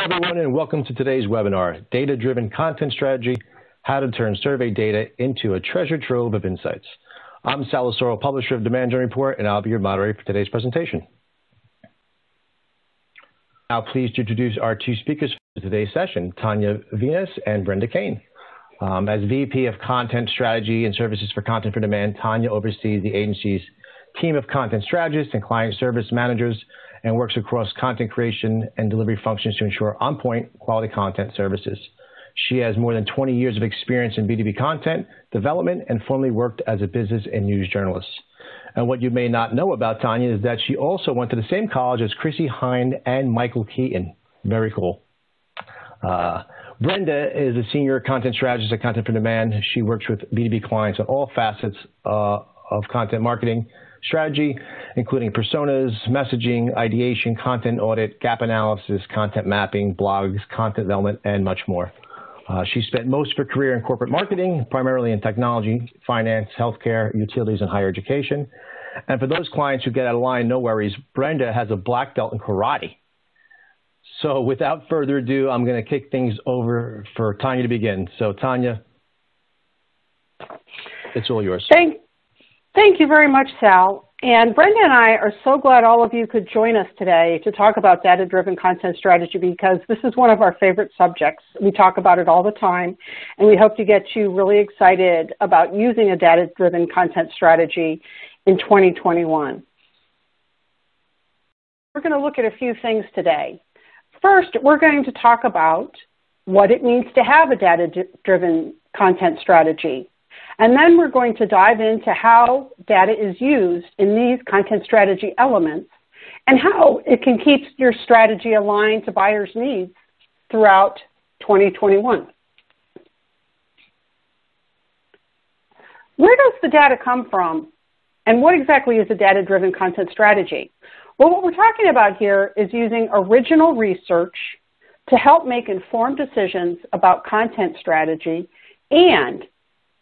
everyone, and welcome to today's webinar, Data-Driven Content Strategy, How to Turn Survey Data into a Treasure Trove of Insights. I'm Sal Losoro, publisher of Demand Gen Report, and I'll be your moderator for today's presentation. Now pleased to introduce our two speakers for today's session, Tanya Venus and Brenda Kane. As VP of Content Strategy and Services for Content for Demand, Tanya oversees the agency's team of content strategists and client service managers and works across content creation and delivery functions to ensure on-point quality content services. She has more than 20 years of experience in B2B content development and formerly worked as a business and news journalist. And what you may not know about Tanya is that she also went to the same college as Chrissy Hine and Michael Keaton. Very cool. Brenda is a senior content strategist at Content for Demand. She works with B2B clients on all facets of content marketing strategy, including personas, messaging, ideation, content audit, gap analysis, content mapping, blogs, content development, and much more. She spent most of her career in corporate marketing, primarily in technology, finance, healthcare, utilities, and higher education. And for those clients who get out of line, no worries, Brenda has a black belt in karate. So without further ado, I'm going to kick things over for Tanya to begin. So Tanya, it's all yours. Thank you very much, Sal. And Brenda and I are so glad all of you could join us today to talk about data-driven content strategy, because this is one of our favorite subjects. We talk about it all the time, and we hope to get you really excited about using a data-driven content strategy in 2021. We're going to look at a few things today. First, we're going to talk about what it means to have a data-driven content strategy. And then we're going to dive into how data is used in these content strategy elements and how it can keep your strategy aligned to buyers' needs throughout 2021. Where does the data come from? And what exactly is a data-driven content strategy? Well, what we're talking about here is using original research to help make informed decisions about content strategy and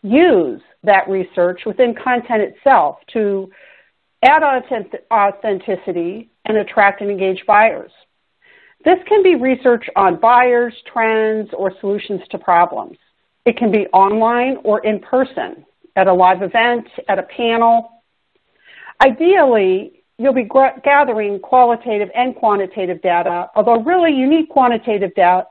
use that research within content itself to add authenticity and attract and engage buyers. This can be research on buyers, trends, or solutions to problems. It can be online or in person, at a live event, at a panel. Ideally, you'll be gathering qualitative and quantitative data, although really you need quantitative data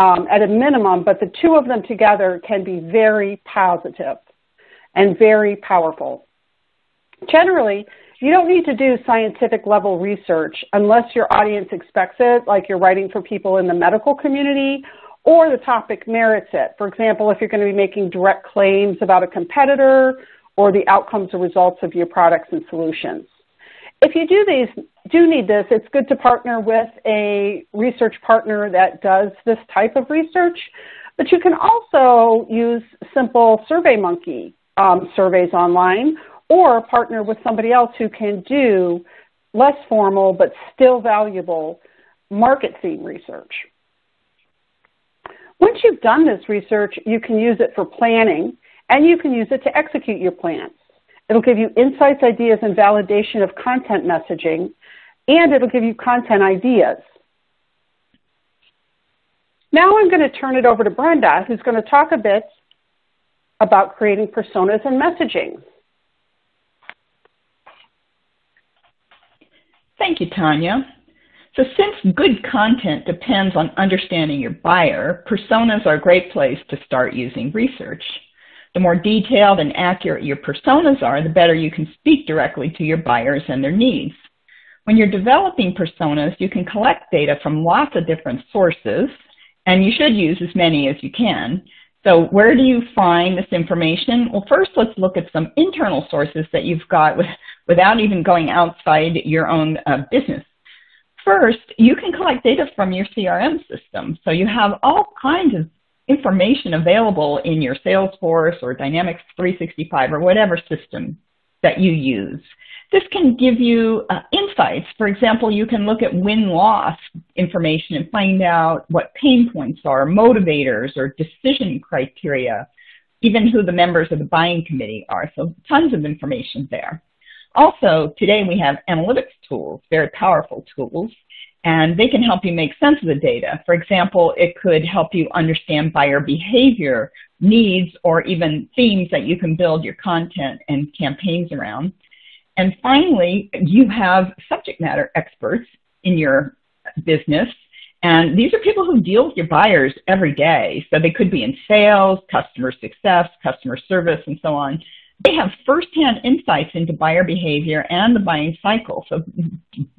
at a minimum, but the two of them together can be very positive and very powerful. Generally, you don't need to do scientific level research unless your audience expects it, like you're writing for people in the medical community, or the topic merits it. For example, if you're going to be making direct claims about a competitor or the outcomes or results of your products and solutions. If you do need this, it's good to partner with a research partner that does this type of research, but you can also use simple SurveyMonkey surveys online, or partner with somebody else who can do less formal but still valuable market theme research. Once you've done this research, you can use it for planning, and you can use it to execute your plans. It'll give you insights, ideas, and validation of content messaging, and it'll give you content ideas. Now I'm going to turn it over to Brenda, who's going to talk a bit about creating personas and messaging. Thank you, Tanya. So since good content depends on understanding your buyer, personas are a great place to start using research. The more detailed and accurate your personas are, the better you can speak directly to your buyers and their needs. When you're developing personas, you can collect data from lots of different sources, and you should use as many as you can. So where do you find this information? Well, first let's look at some internal sources that you've got without even going outside your own business. First, you can collect data from your CRM system. So you have all kinds of information available in your Salesforce or Dynamics 365 or whatever system that you use. This can give you insights. For example, you can look at win-loss information and find out what pain points are, motivators, or decision criteria, even who the members of the buying committee are. So tons of information there. Also, today we have analytics tools, very powerful tools, and they can help you make sense of the data. For example, it could help you understand buyer behavior, needs, or even themes that you can build your content and campaigns around. And finally, you have subject matter experts in your business, and these are people who deal with your buyers every day. So they could be in sales, customer success, customer service, and so on. They have firsthand insights into buyer behavior and the buying cycle, so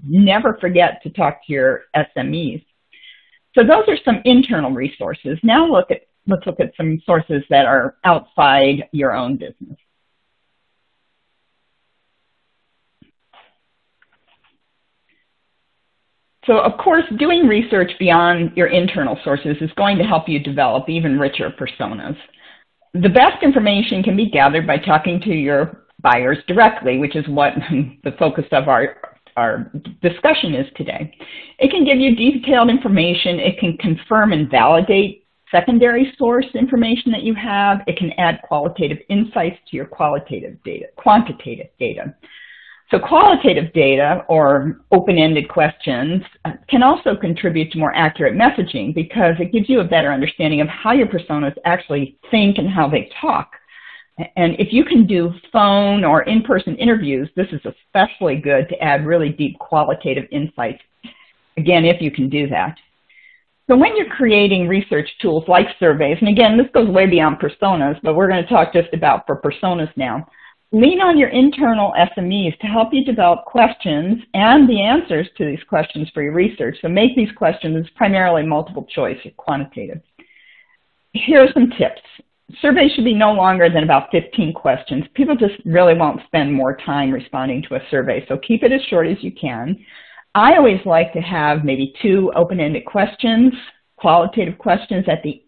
never forget to talk to your SMEs. So those are some internal resources. Now let's look at some sources that are outside your own business. So of course, doing research beyond your internal sources is going to help you develop even richer personas. The best information can be gathered by talking to your buyers directly, which is what the focus of our discussion is today. It can give you detailed information. It can confirm and validate secondary source information that you have. It can add qualitative insights to your quantitative data. So qualitative data, or open-ended questions, can also contribute to more accurate messaging because it gives you a better understanding of how your personas actually think and how they talk. And if you can do phone or in-person interviews, this is especially good to add really deep qualitative insights, again, if you can do that. So when you're creating research tools like surveys, and again, this goes way beyond personas, but we're going to talk just about for personas now, lean on your internal SMEs to help you develop questions and the answers to these questions for your research. So make these questions primarily multiple choice or quantitative. Here are some tips. Surveys should be no longer than about 15 questions. People just really won't spend more time responding to a survey, so keep it as short as you can. I always like to have maybe 2 open-ended questions, qualitative questions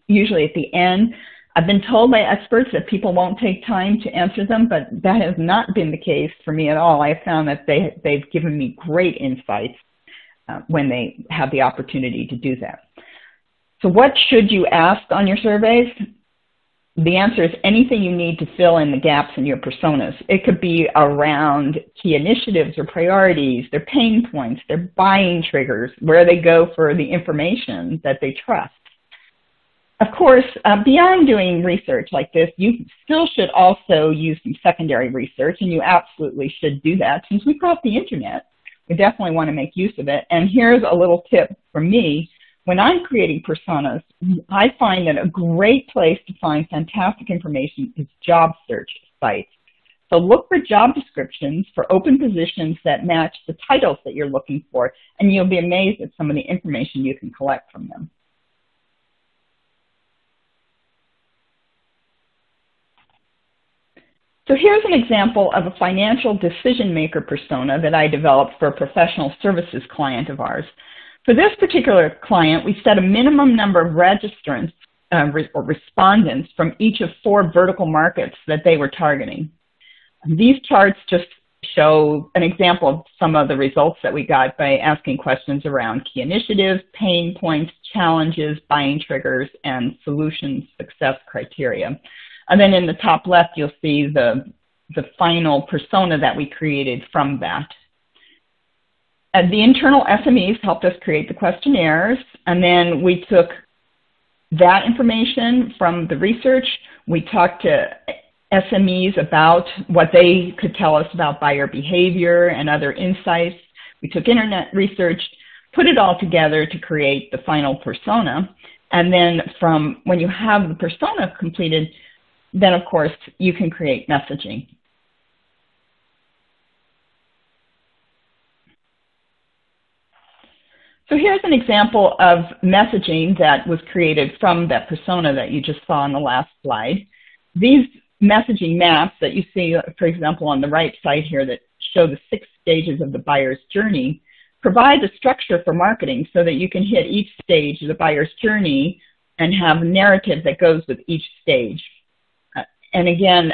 usually at the end. I've been told by experts that people won't take time to answer them, but that has not been the case for me at all. I found that they've given me great insights when they have the opportunity to do that. So what should you ask on your surveys? The answer is anything you need to fill in the gaps in your personas. It could be around key initiatives or priorities, their pain points, their buying triggers, where they go for the information that they trust. Of course, beyond doing research like this, you still should also use some secondary research, and you absolutely should do that. Since we've got the internet, we definitely want to make use of it. And here's a little tip from me. When I'm creating personas, I find that a great place to find fantastic information is job search sites. So look for job descriptions for open positions that match the titles that you're looking for, and you'll be amazed at some of the information you can collect from them. So here's an example of a financial decision maker persona that I developed for a professional services client of ours. For this particular client, we set a minimum number of registrants or respondents from each of 4 vertical markets that they were targeting. These charts just show an example of some of the results that we got by asking questions around key initiatives, pain points, challenges, buying triggers, and solution success criteria. And then in the top left, you'll see the final persona that we created from that. And the internal SMEs helped us create the questionnaires, and then we took that information from the research. We talked to SMEs about what they could tell us about buyer behavior and other insights. We took internet research, put it all together to create the final persona. And then from when you have the persona completed, then of course you can create messaging. So here's an example of messaging that was created from that persona that you just saw on the last slide. These messaging maps that you see, for example, on the right side here that show the 6 stages of the buyer's journey provide the structure for marketing so that you can hit each stage of the buyer's journey and have a narrative that goes with each stage. And again,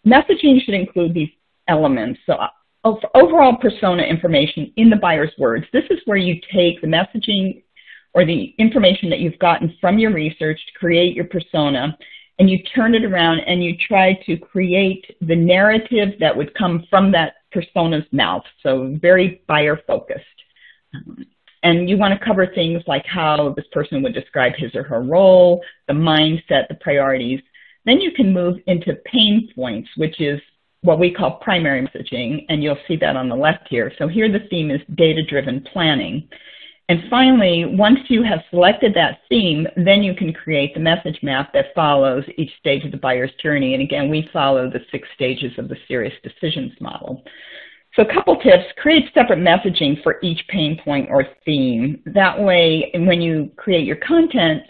messaging should include these elements. So overall persona information in the buyer's words. This is where you take the messaging or the information that you've gotten from your research to create your persona, and you turn it around and you try to create the narrative that would come from that persona's mouth, so very buyer-focused. And you want to cover things like how this person would describe his or her role, the mindset, the priorities. Then you can move into pain points, which is what we call primary messaging, and you'll see that on the left here. So here the theme is data-driven planning. And finally, once you have selected that theme, then you can create the message map that follows each stage of the buyer's journey. And again, we follow the 6 stages of the serious decisions model. So a couple tips: create separate messaging for each pain point or theme. That way, when you create your content,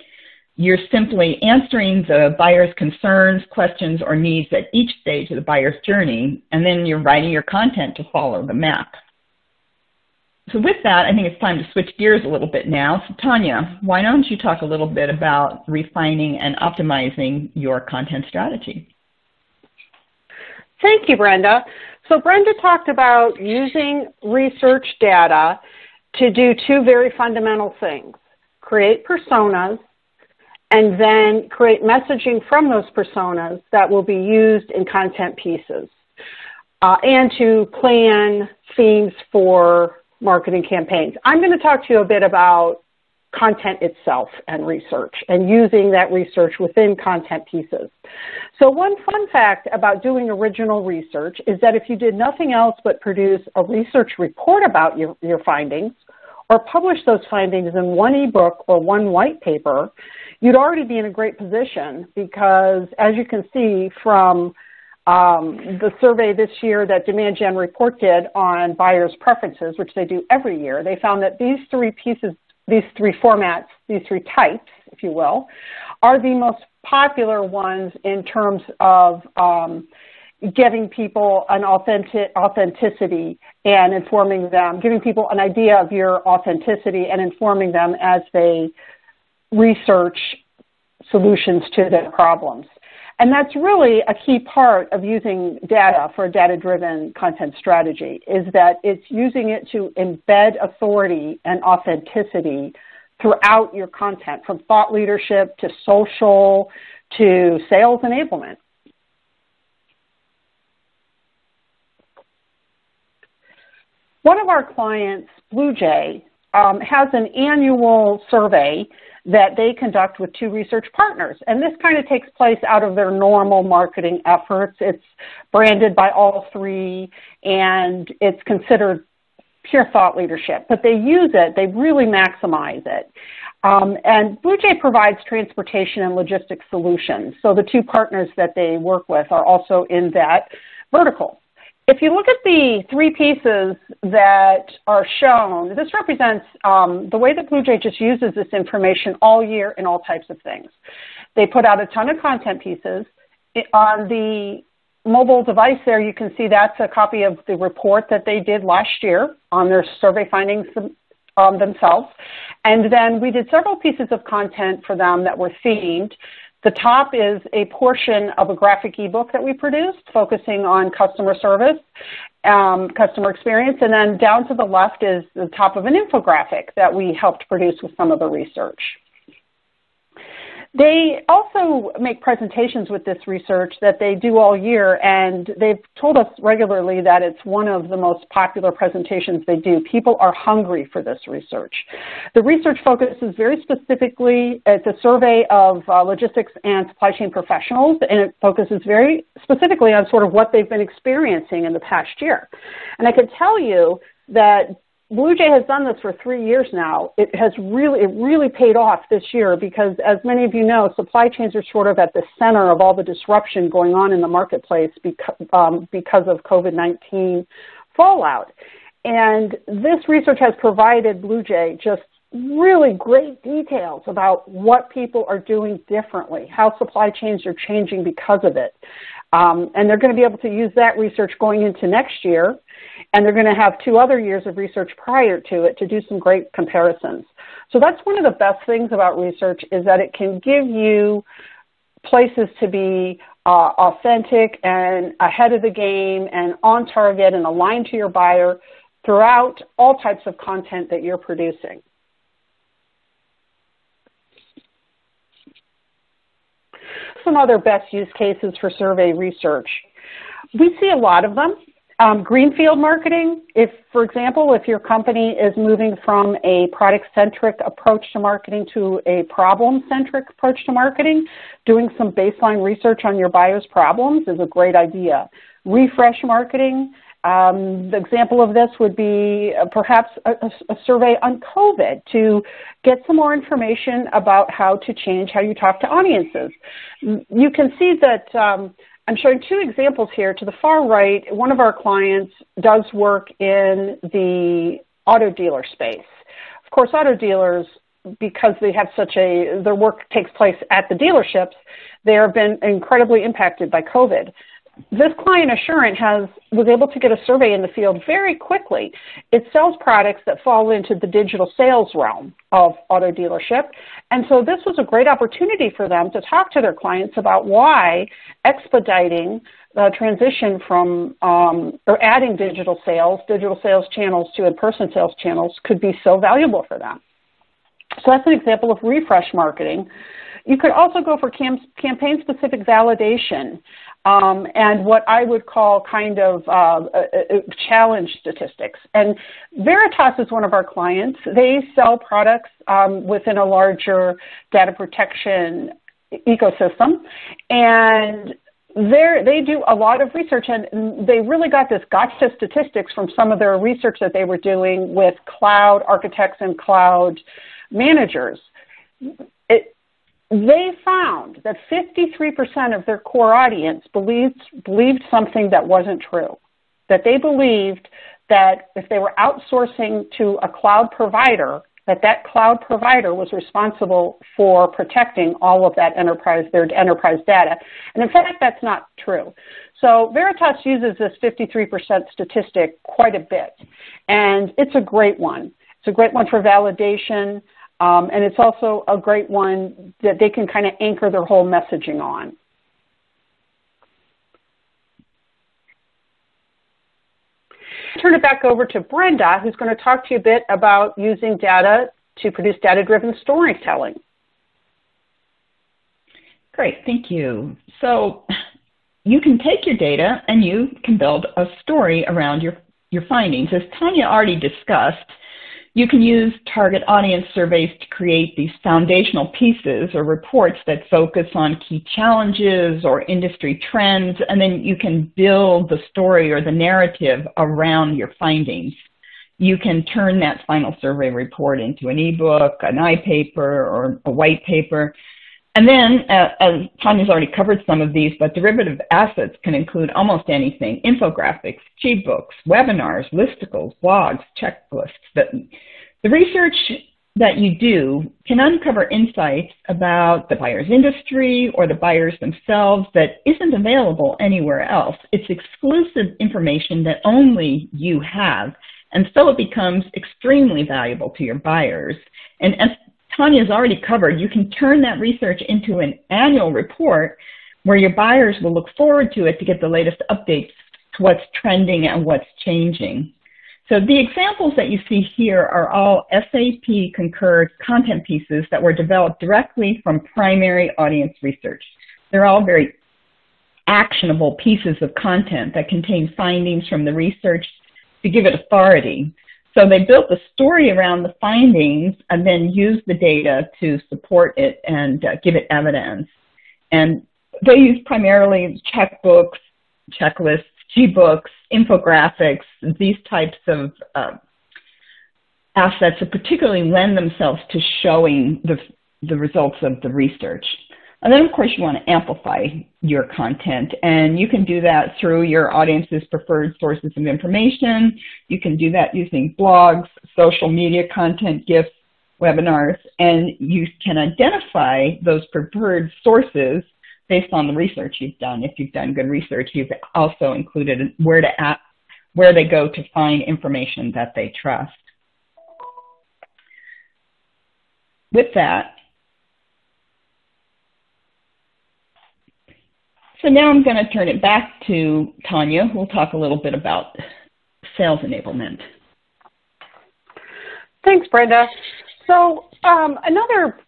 you're simply answering the buyer's concerns, questions, or needs at each stage of the buyer's journey, and then you're writing your content to follow the map. So with that, I think it's time to switch gears a little bit now. So Tanya, why don't you talk a little bit about refining and optimizing your content strategy? Thank you, Brenda. So Brenda talked about using research data to do 2 very fundamental things: create personas, and then create messaging from those personas that will be used in content pieces, and to plan themes for marketing campaigns. I'm going to talk to you a bit about content itself and research, and using that research within content pieces. So one fun fact about doing original research is that if you did nothing else but produce a research report about your findings, or publish those findings in one ebook or one white paper, you'd already be in a great position, because as you can see from the survey this year that Demand Gen Report did on buyers' preferences, which they do every year, they found that these 3 pieces, these 3 formats, these 3 types, if you will, are the most popular ones in terms of giving people an authenticity and informing them, giving people an idea of your authenticity and informing them as they research solutions to their problems. And that's really a key part of using data for a data-driven content strategy, is that it's using it to embed authority and authenticity throughout your content, from thought leadership to social to sales enablement. One of our clients, BlueJay, has an annual survey that they conduct with 2 research partners. And this kind of takes place out of their normal marketing efforts. It's branded by all 3, and it's considered pure thought leadership. But they use it, they really maximize it. And BlueJay provides transportation and logistics solutions. So the 2 partners that they work with are also in that vertical. If you look at the 3 pieces that are shown, this represents the way that BlueJay just uses this information all year in all types of things. They put out a ton of content pieces. On the mobile device there, you can see that's a copy of the report that they did last year on their survey findings themselves. And then we did several pieces of content for them that were themed. The top is a portion of a graphic ebook that we produced, focusing on customer service, customer experience, and then down to the left is the top of an infographic that we helped produce with some of the research. They also make presentations with this research that they do all year, and they've told us regularly that it's one of the most popular presentations they do. People are hungry for this research. The research focuses very specifically, it's a survey of logistics and supply chain professionals, and it focuses very specifically on sort of what they've been experiencing in the past year. And I can tell you that BlueJay has done this for 3 years now. It really paid off this year, because, as many of you know, supply chains are sort of at the center of all the disruption going on in the marketplace because of COVID-19 fallout. And this research has provided BlueJay just really great details about what people are doing differently, how supply chains are changing because of it. And they're going to be able to use that research going into next year, and they're going to have 2 other years of research prior to it to do some great comparisons. So that's one of the best things about research, is that it can give you places to be authentic and ahead of the game and on target and aligned to your buyer throughout all types of content that you're producing. Some other best use cases for survey research. We see a lot of them. Greenfield marketing, if, for example, if your company is moving from a product-centric approach to marketing to a problem-centric approach to marketing, doing some baseline research on your buyers' problems is a great idea. Refresh marketing, the example of this would be perhaps a survey on COVID to get some more information about how to change how you talk to audiences. You can see that I'm showing two examples here. To the far right, one of our clients does work in the auto dealer space. Of course, auto dealers, because they have their work takes place at the dealerships, they have been incredibly impacted by COVID. This client, Assurant, was able to get a survey in the field very quickly. It sells products that fall into the digital sales realm of auto dealership. And so this was a great opportunity for them to talk to their clients about why expediting the transition from or adding digital sales channels to in-person sales channels could be so valuable for them. So that's an example of refresh marketing. You could also go for campaign-specific validation. And what I would call kind of challenge statistics. And Veritas is one of our clients. They sell products within a larger data protection ecosystem. And they do a lot of research, and they really got this gotcha statistics from some of their research that they were doing with cloud architects and cloud managers. They found that 53% of their core audience believed something that wasn't true, that they believed that if they were outsourcing to a cloud provider, that cloud provider was responsible for protecting all of that their enterprise data. And in fact, that's not true. So Veritas uses this 53% statistic quite a bit, and it's a great one. It's a great one for validation. And it's also a great one that they can kind of anchor their whole messaging on. Turn it back over to Brenda, who's going to talk to you a bit about using data to produce data-driven storytelling. Great, thank you. So you can take your data and you can build a story around your findings. As Tanya already discussed, you can use target audience surveys to create these foundational pieces or reports that focus on key challenges or industry trends, and then you can build the story or the narrative around your findings. You can turn that final survey report into an ebook, an iPaper, or a white paper. And then, as Tanya's already covered some of these, but derivative assets can include almost anything: infographics, cheatbooks, webinars, listicles, blogs, checklists. The research that you do can uncover insights about the buyer's industry or the buyers themselves that isn't available anywhere else. It's exclusive information that only you have, and so it becomes extremely valuable to your buyers. And as Tanya's already covered, you can turn that research into an annual report where your buyers will look forward to it to get the latest updates to what's trending and what's changing. So the examples that you see here are all SAP concurred content pieces that were developed directly from primary audience research. They're all very actionable pieces of content that contain findings from the research to give it authority. So they built the story around the findings and then used the data to support it and give it evidence. And they use primarily checkbooks, checklists, G-books, infographics, these types of assets that particularly lend themselves to showing the results of the research. And then, of course, you want to amplify your content, and you can do that through your audience's preferred sources of information. You can do that using blogs, social media content, GIFs, webinars, and you can identify those preferred sources based on the research you've done. If you've done good research, you've also included where they go to find information that they trust. With that, so now I'm going to turn it back to Tanya, who will talk a little bit about sales enablement. Thanks, Brenda. So another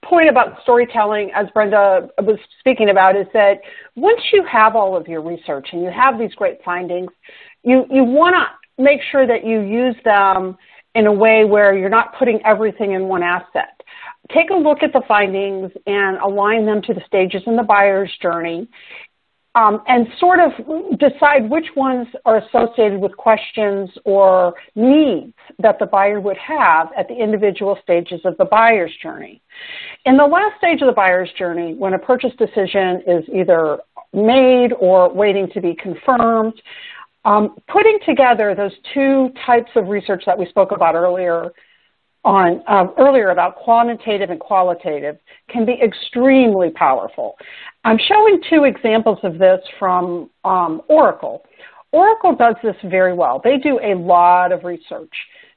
point about storytelling, as Brenda was speaking about, is that once you have all of your research and you have these great findings, you want to make sure that you use them in a way where you're not putting everything in one asset. Take a look at the findings and align them to the stages in the buyer's journey, and sort of decide which ones are associated with questions or needs that the buyer would have at the individual stages of the buyer's journey. In the last stage of the buyer's journey, when a purchase decision is either made or waiting to be confirmed, putting together those two types of research that we spoke about earlier about quantitative and qualitative can be extremely powerful. I'm showing two examples of this from Oracle. Oracle does this very well. They do a lot of research.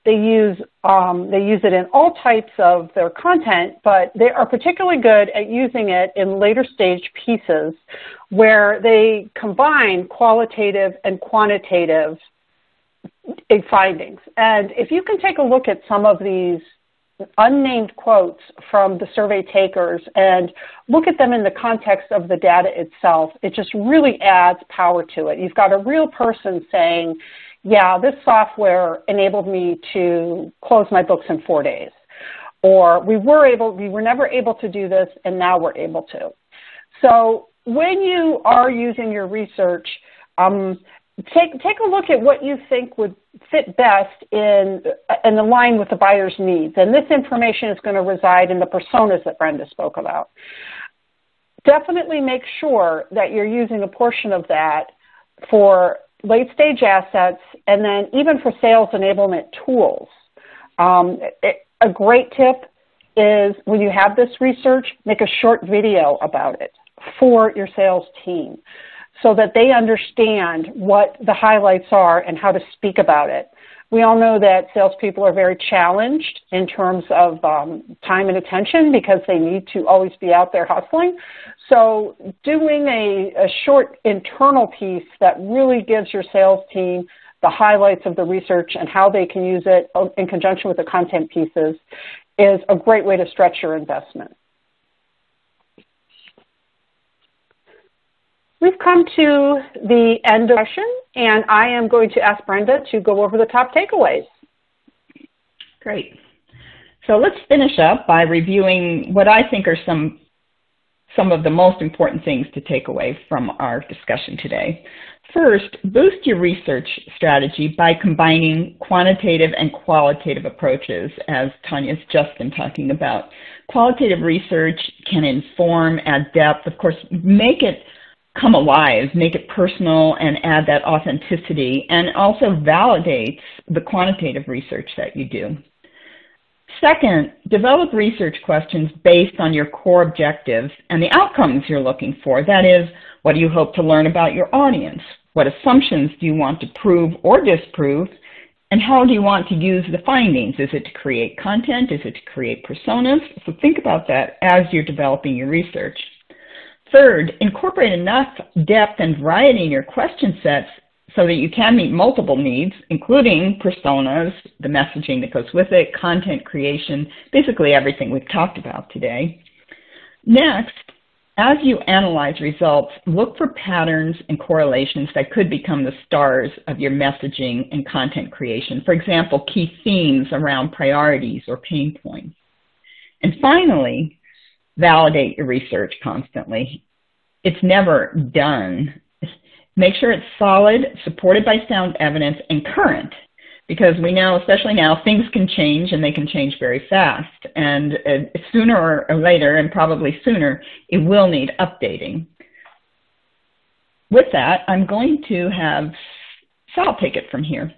They use it in all types of their content, but they are particularly good at using it in later stage pieces where they combine qualitative and quantitative findings. And if you can take a look at some of these unnamed quotes from the survey takers and look at them in the context of the data itself, it just really adds power to it. You've got a real person saying, yeah, this software enabled me to close my books in 4 days. Or we were never able to do this, and now we're able to. So when you are using your research, take a look at what you think would fit best and align with the buyer's needs. And this information is going to reside in the personas that Brenda spoke about. Definitely make sure that you're using a portion of that for late-stage assets and then even for sales enablement tools. A great tip is when you have this research, make a short video about it for your sales team, so that they understand what the highlights are and how to speak about it. We all know that salespeople are very challenged in terms of time and attention because they need to always be out there hustling. So doing a short internal piece that really gives your sales team the highlights of the research and how they can use it in conjunction with the content pieces is a great way to stretch your investment. We've come to the end of the session, and I am going to ask Brenda to go over the top takeaways. Great. So let's finish up by reviewing what I think are some of the most important things to take away from our discussion today. First, boost your research strategy by combining quantitative and qualitative approaches, as Tanya's just been talking about. Qualitative research can inform, add depth, of course, make it come alive, make it personal, and add that authenticity, and also validates the quantitative research that you do. Second, develop research questions based on your core objectives and the outcomes you're looking for. That is, what do you hope to learn about your audience? What assumptions do you want to prove or disprove? And how do you want to use the findings? Is it to create content? Is it to create personas? So think about that as you're developing your research. Third, incorporate enough depth and variety in your question sets so that you can meet multiple needs, including personas, the messaging that goes with it, content creation, basically everything we've talked about today. Next, as you analyze results, look for patterns and correlations that could become the stars of your messaging and content creation. For example, key themes around priorities or pain points. And finally, validate your research constantly. It's never done. Make sure it's solid, supported by sound evidence, and current, because we know, especially now, things can change, and they can change very fast. And sooner or later, and probably sooner, it will need updating. With that, I'm going to have Sal take it from here.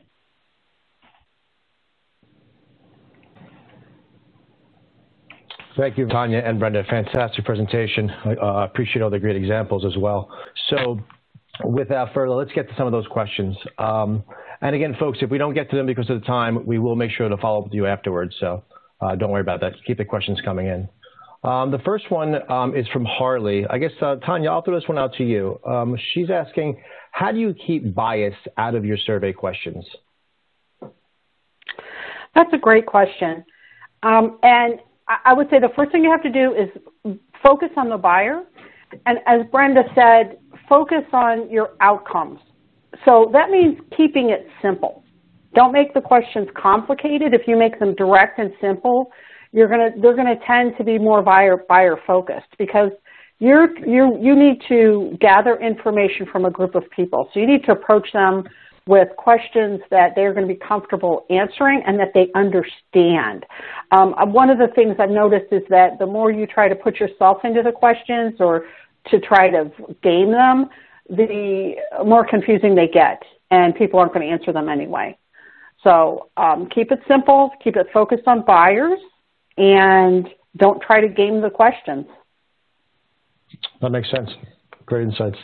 Thank you, Tanya and Brenda. Fantastic presentation. I appreciate all the great examples as well. So without further, let's get to some of those questions. And again, folks, if we don't get to them because of the time, we will make sure to follow up with you afterwards. So don't worry about that. Keep the questions coming in. The first one is from Harley. I guess, Tanya, I'll throw this one out to you. She's asking, how do you keep bias out of your survey questions? That's a great question. And I would say the first thing you have to do is focus on the buyer. And as Brenda said, focus on your outcomes. So that means keeping it simple. Don't make the questions complicated. If you make them direct and simple, they're going to tend to be more buyer focused, because you need to gather information from a group of people. So you need to approach them with questions that they're going to be comfortable answering and that they understand. One of the things I've noticed is that the more you try to put yourself into the questions or to try to game them, the more confusing they get, and people aren't going to answer them anyway. So keep it simple, keep it focused on buyers, and don't try to game the questions. That makes sense. Great insights.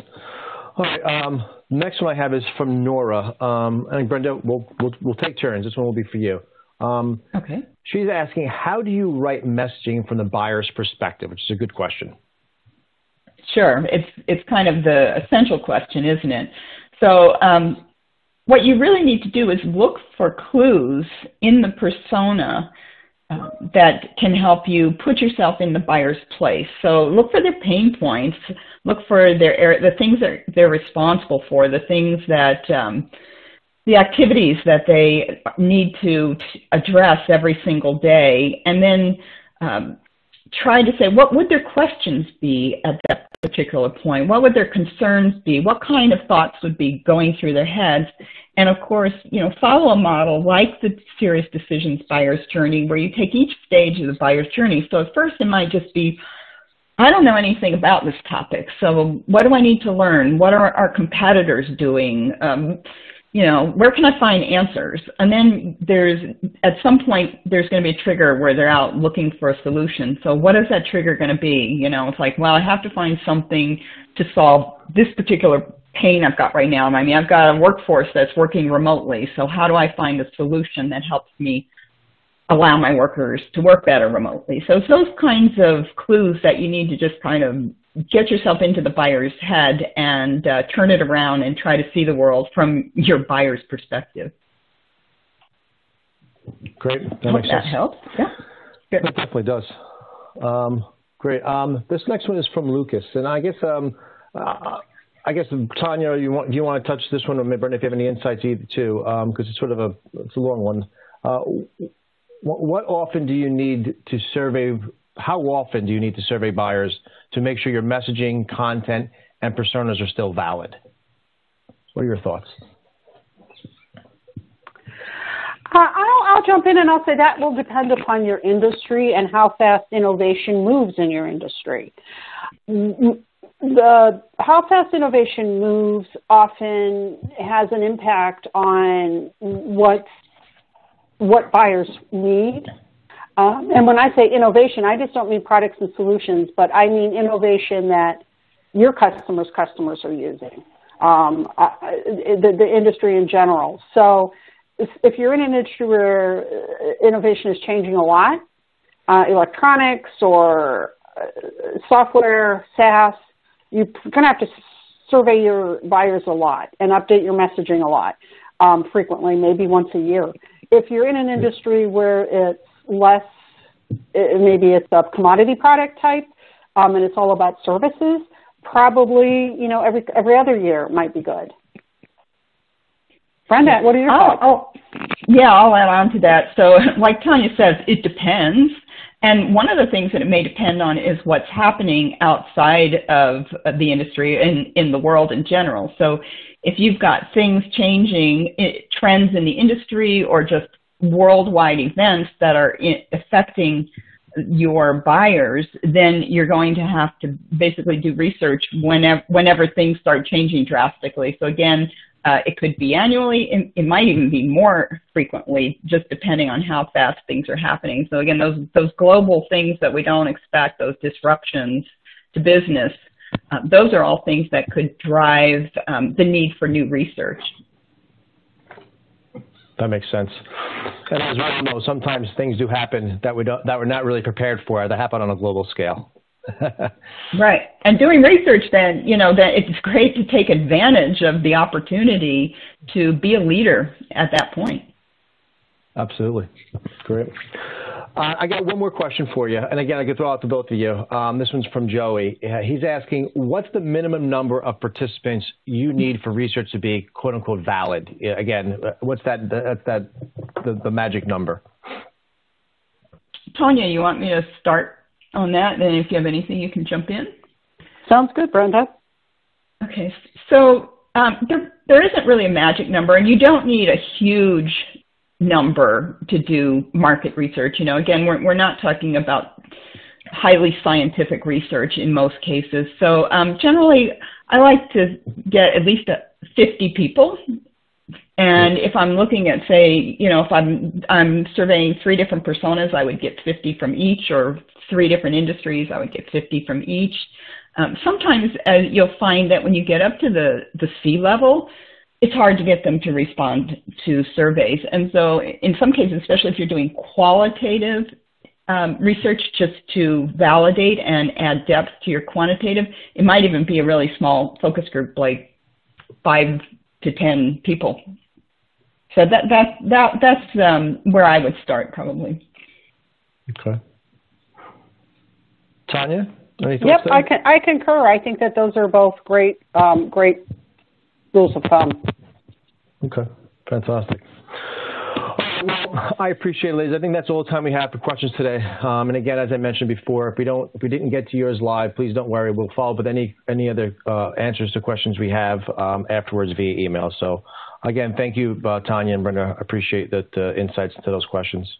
All right, next one I have is from Nora. I think, Brenda, we'll take turns. This one will be for you. Okay. She's asking, how do you write messaging from the buyer's perspective, which is a good question. Sure. It's kind of the essential question, isn't it? So what you really need to do is look for clues in the persona that can help you put yourself in the buyer's place. So look for their pain points, look for the things that they're responsible for, the things that, the activities that they need to address every single day, and then try to say, what would their questions be at that particular point? What would their concerns be? What kind of thoughts would be going through their heads? And of course, follow a model like the Serious Decisions buyer's journey, where you take each stage of the buyer's journey. So at first it might just be, I don't know anything about this topic, so what do I need to learn? What are our competitors doing? Where can I find answers? And then at some point, there's going to be a trigger where they're out looking for a solution. So what is that trigger going to be? It's like, well, I have to find something to solve this particular pain I've got right now. I mean, I've got a workforce that's working remotely. So how do I find a solution that helps me allow my workers to work better remotely? So it's those kinds of clues that you need to just kind of get yourself into the buyer's head and turn it around and try to see the world from your buyer's perspective. Great. That makes sense. That helps. Yeah. Good. That definitely does. Great. This next one is from Lucas, and I guess Tanya, do you want to touch this one, or maybe Brenda, if you have any insights either too, because it's sort of it's a long one. What often do you need to survey? How often do you need to survey buyers to make sure your messaging, content, and personas are still valid? What are your thoughts? I'll jump in and I'll say that will depend upon your industry and how fast innovation moves in your industry. How fast innovation moves often has an impact on what buyers need. And when I say innovation, I just don't mean products and solutions, but I mean innovation that your customers' customers are using, the industry in general. So if you're in an industry where innovation is changing a lot, electronics or software, SaaS, you're going to have to survey your buyers a lot and update your messaging a lot, frequently, maybe once a year. If you're in an industry where it's less, maybe it's a commodity product type, and it's all about services, probably, every other year might be good. Brenda, what are your thoughts? Yeah, I'll add on to that. So like Tanya says, it depends. And one of the things that it may depend on is what's happening outside of the industry in the world in general. So if you've got things changing, trends in the industry or just worldwide events that are affecting your buyers, then you're going to have to basically do research whenever things start changing drastically. So again, it could be annually, it might even be more frequently, just depending on how fast things are happening. So again, those global things that we don't expect, those disruptions to business, those are all things that could drive the need for new research. That makes sense. And as we all know, sometimes things do happen that we're not really prepared for, that happen on a global scale. Right. And doing research then, that it's great to take advantage of the opportunity to be a leader at that point. Absolutely. Great. I got one more question for you, and again, I could throw out to both of you. This one's from Joey. He's asking, what's the minimum number of participants you need for research to be "quote unquote" valid? Again, what's the magic number? Tanya, you want me to start on that? And if you have anything, you can jump in. Sounds good, Brenda. Okay, so there isn't really a magic number, and you don't need a huge number to do market research. You know, again, we're not talking about highly scientific research in most cases. So generally, I like to get at least 50 people. And if I'm looking at, say, you know, if I'm surveying 3 different personas, I would get 50 from each, or 3 different industries, I would get 50 from each. Sometimes you'll find that when you get up to the C-level, it's hard to get them to respond to surveys. And so in some cases, especially if you're doing qualitative research just to validate and add depth to your quantitative, it might even be a really small focus group, like 5 to 10 people. So that's where I would start, probably. Okay. Tanya, any thoughts? Yep, there? I concur. I think that those are both great rules of thumb. Okay, fantastic. Well, I appreciate it, ladies. I think that's all the time we have for questions today. And again, as I mentioned before, if we didn't get to yours live, please don't worry. We'll follow up with any other answers to questions we have afterwards via email. So again, thank you, Tanya and Brenda. I appreciate the insights into those questions.